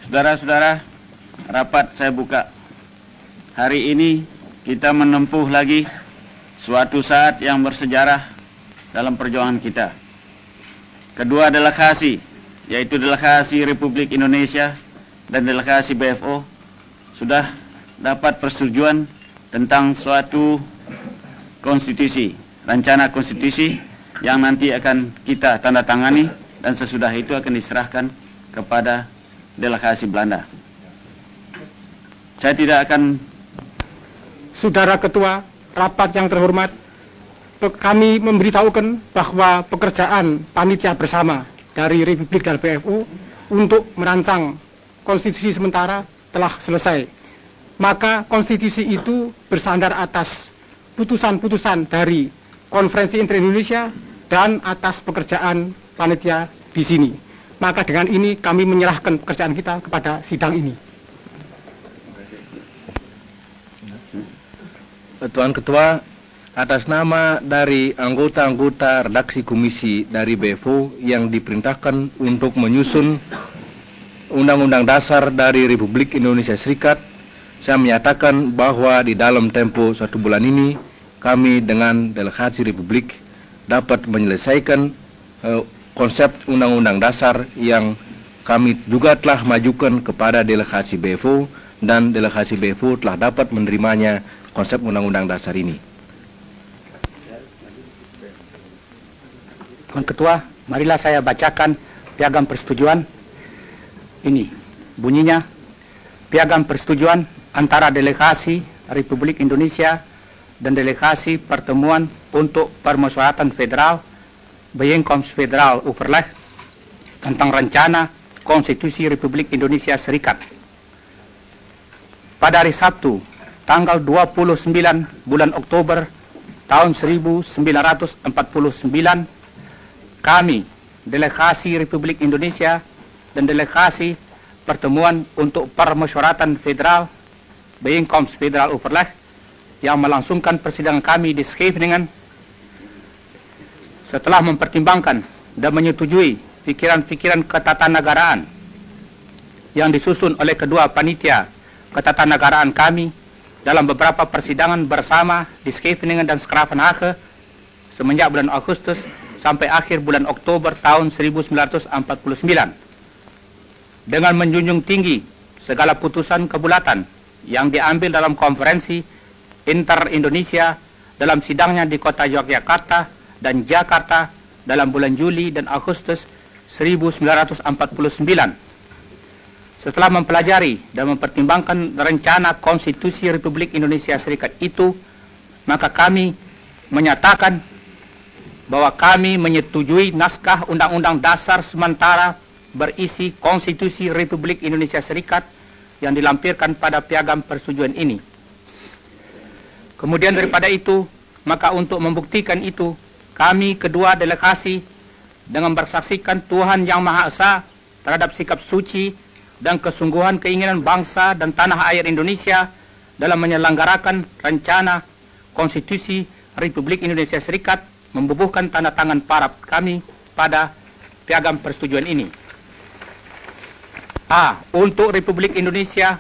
Saudara-saudara, rapat saya buka. Hari ini kita menempuh lagi suatu saat yang bersejarah dalam perjuangan kita. Kedua delegasi, yaitu delegasi Republik Indonesia dan delegasi BFO, sudah dapat persetujuan tentang suatu konstitusi, rencana konstitusi yang nanti akan kita tanda tangani dan sesudah itu akan diserahkan kepada delegasi Belanda. Saya tidak akan... Saudara Ketua, rapat yang terhormat, kami memberitahukan bahwa pekerjaan panitia bersama dari Republik dan BFO untuk merancang konstitusi sementara telah selesai. Maka konstitusi itu bersandar atas putusan-putusan dari Konferensi Inter-Indonesia dan atas pekerjaan panitia di sini. Maka dengan ini kami menyerahkan pekerjaan kita kepada sidang ini. Tuan Ketua, atas nama dari anggota-anggota redaksi komisi dari BFO yang diperintahkan untuk menyusun Undang-Undang Dasar dari Republik Indonesia Serikat, saya menyatakan bahwa di dalam tempo 1 bulan ini kami dengan delegasi Republik dapat menyelesaikan konsep Undang-Undang Dasar yang kami juga telah majukan kepada delegasi BFO, dan delegasi BFO telah dapat menerimanya konsep Undang-Undang Dasar ini. Tuan Ketua, marilah saya bacakan piagam persetujuan. Ini bunyinya: piagam persetujuan antara delegasi Republik Indonesia dan delegasi Pertemuan untuk Permusyawaratan Federal Bijeenkomst Federal Overleg tentang rencana Konstitusi Republik Indonesia Serikat. Pada hari Sabtu, tanggal 29 bulan Oktober tahun 1949, kami, delegasi Republik Indonesia dan delegasi Pertemuan untuk Permusyawaratan Federal Bijeenkomst Federal Overleg yang melangsungkan persidangan kami di Scheveningen, setelah mempertimbangkan dan menyetujui pikiran-pikiran ketatanegaraan yang disusun oleh kedua panitia ketatanegaraan kami dalam beberapa persidangan bersama di Scheveningen dan 's-Gravenhage semenjak bulan Agustus sampai akhir bulan Oktober tahun 1949, dengan menjunjung tinggi segala putusan kebulatan yang diambil dalam konferensi Inter-Indonesia dalam sidangnya di kota Yogyakarta dan Jakarta dalam bulan Juli dan Agustus 1949. Setelah mempelajari dan mempertimbangkan rencana Konstitusi Republik Indonesia Serikat itu, maka kami menyatakan bahwa kami menyetujui naskah Undang-Undang Dasar sementara berisi Konstitusi Republik Indonesia Serikat yang dilampirkan pada piagam persetujuan ini. Kemudian daripada itu, maka untuk membuktikan itu, kami kedua delegasi dengan bersaksikan Tuhan Yang Maha Esa terhadap sikap suci dan kesungguhan keinginan bangsa dan tanah air Indonesia dalam menyelenggarakan rencana Konstitusi Republik Indonesia Serikat, membubuhkan tanda tangan para kami pada piagam persetujuan ini. A. Untuk Republik Indonesia,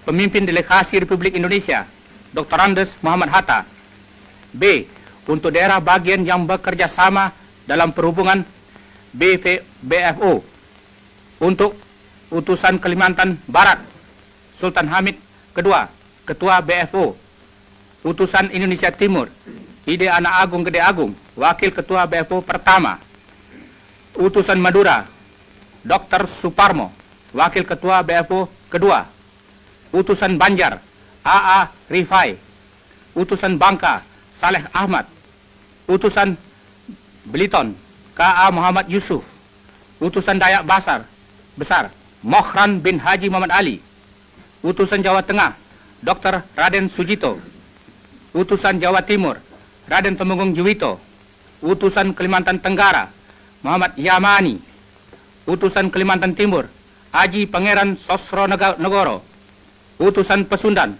pemimpin delegasi Republik Indonesia, Dr. Andes Muhammad Hatta. B. Untuk daerah bagian yang bekerja sama dalam perhubungan, BFO. Untuk utusan Kalimantan Barat, Sultan Hamid II, Ketua BFO. Utusan Indonesia Timur, Ide Anak Agung Gede Agung, Wakil Ketua BFO pertama. Utusan Madura, Dr. Suparmo, Wakil Ketua BFO kedua. Utusan Banjar, AA Rifai. Utusan Bangka, Saleh Ahmad. Utusan Beliton, K.A. Muhammad Yusuf. Utusan Dayak Besar, Mohran bin Haji Muhammad Ali. Utusan Jawa Tengah, Dr. Raden Sujito. Utusan Jawa Timur, Raden Temenggung Juwito. Utusan Kalimantan Tenggara, Muhammad Yamani. Utusan Kalimantan Timur, Haji Pangeran Sosro Negoro. Utusan Pesundan,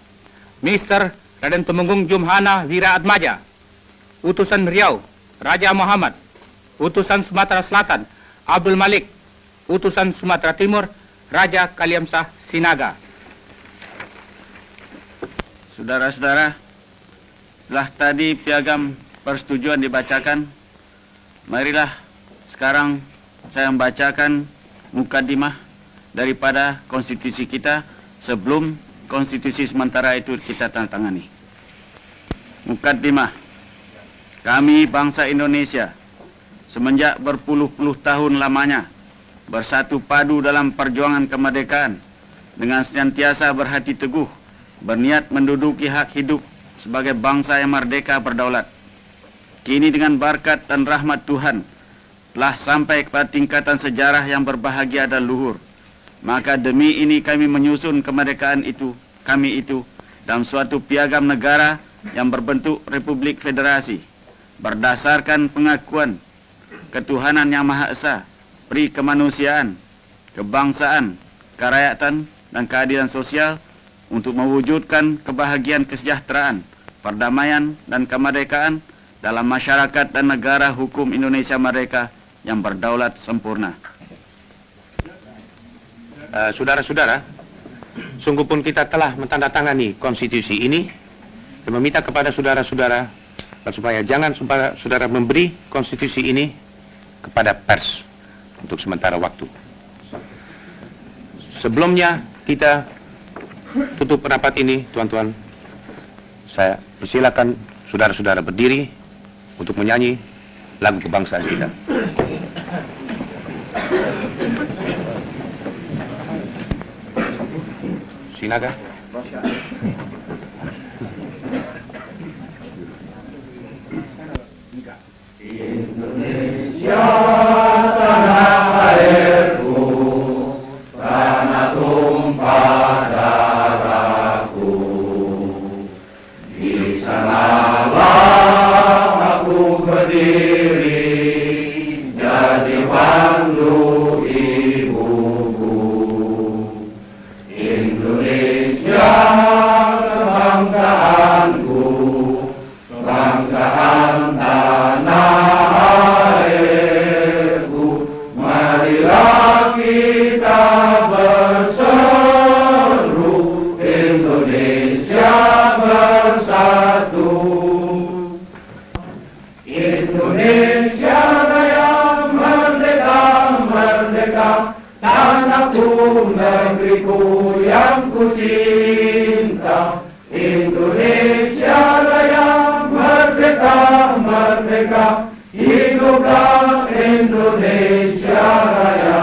Mr. Raden Temenggung Jumhana Wira Atmaja. Utusan Riau, Raja Muhammad. Utusan Sumatera Selatan, Abdul Malik. Utusan Sumatera Timur, Raja Kaliamsah Sinaga. Saudara-saudara, setelah tadi piagam persetujuan dibacakan, marilah sekarang saya membacakan mukadimah daripada konstitusi kita sebelum konstitusi sementara itu kita tandatangani. Mukadimah. Kami bangsa Indonesia semenjak berpuluh-puluh tahun lamanya bersatu padu dalam perjuangan kemerdekaan dengan senantiasa berhati teguh, berniat menduduki hak hidup sebagai bangsa yang merdeka berdaulat. Kini dengan berkat dan rahmat Tuhan telah sampai kepada tingkatan sejarah yang berbahagia dan luhur. Maka demi ini kami menyusun kemerdekaan kami itu dalam suatu piagam negara yang berbentuk Republik Federasi berdasarkan pengakuan ketuhanan yang Maha Esa, peri kemanusiaan, kebangsaan, kerakyatan, dan keadilan sosial untuk mewujudkan kebahagiaan kesejahteraan, perdamaian, dan kemerdekaan dalam masyarakat dan negara hukum Indonesia merdeka yang berdaulat sempurna. Saudara-saudara, sungguh pun kita telah mentandatangani konstitusi ini dan meminta kepada saudara-saudara supaya jangan saudara memberi konstitusi ini kepada pers untuk sementara waktu. Sebelumnya kita tutup rapat ini, tuan-tuan, saya persilakan saudara-saudara berdiri untuk menyanyi lagu kebangsaan kita. Sinaga. Indonesia tanah airku, tanah tumpah darahku. Di sanalah aku berdiri, jadi pandu ibuku. Indonesia kebangsaanku, kebangsaan tanah airku. Marilah kita berseru, Indonesia bersatu. Indonesia Raya merdeka, merdeka, tanahku, negeriku yang ku cinta. Indonesia Raya merdeka, merdeka, hiduplah Indonesia Raya.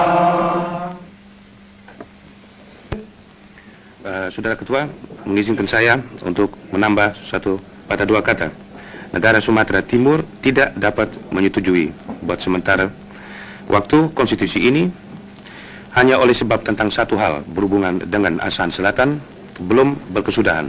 Saudara Ketua, mengizinkan saya untuk menambah satu patah dua kata. Negara Sumatera Timur tidak dapat menyetujui buat sementara waktu konstitusi ini hanya oleh sebab tentang satu hal berhubungan dengan ASEAN Selatan belum berkesudahan.